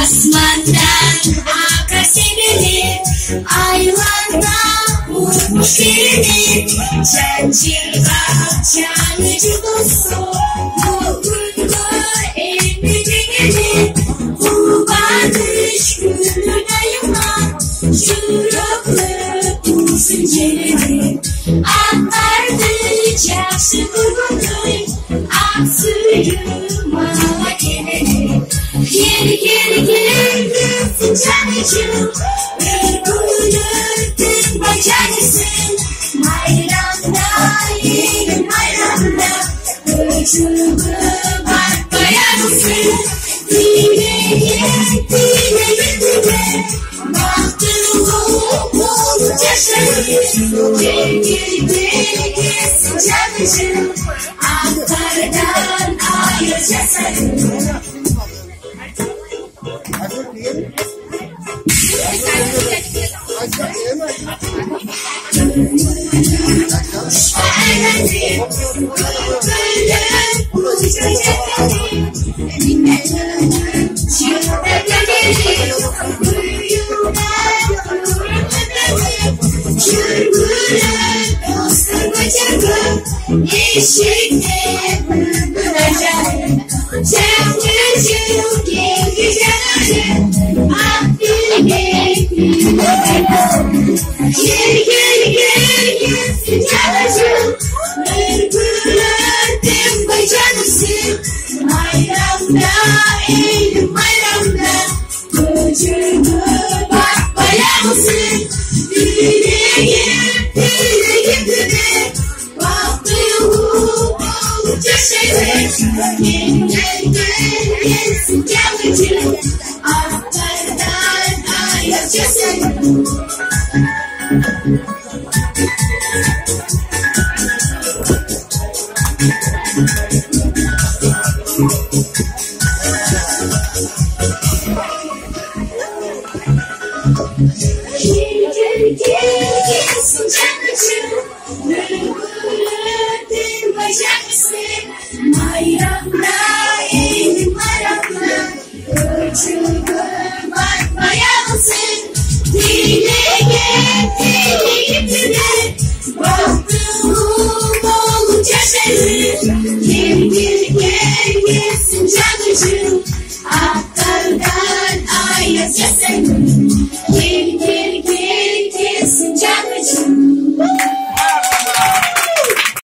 Asmandan akası gelir, ayvanda vurmuş gelir. Cancır bahçanıcı dostu, mutluluğu emride gelir. Kurban kış gülüne yuman, şuruplu uzun celeri. Aklardı çarşı kurbanı, aksıyım ala gelir. Geri geri geri fincancığım, öldürdün bacaksın. Hayranla yerim hayranla, çocuğu bak bayansın. Dile gel dile, baktım olunca şaşırdım. Geri geri geri fincancığım, aklardan ayırca sarıldım. Eşikte bırakacağım, çamurcuk geleceğim, affedeyim. Gel gel gel gel sıcacığım, öpürdüm bacanısın. Bayramda elim bayramda, çocuğu bak bayansın. Dile gel dile, olunca şeyler. Gel gel gel gel sıcacığım, aklardan ayırca sarıldım. Gel gel sıcacığım, öldürdün bacaksın. Bayramda elim bayramda, çocuğu bakmayansın. Dile gel dile, baktım olunca şeyler. Gel gel gel sıcacığım, aklardan ayırca sarıldım.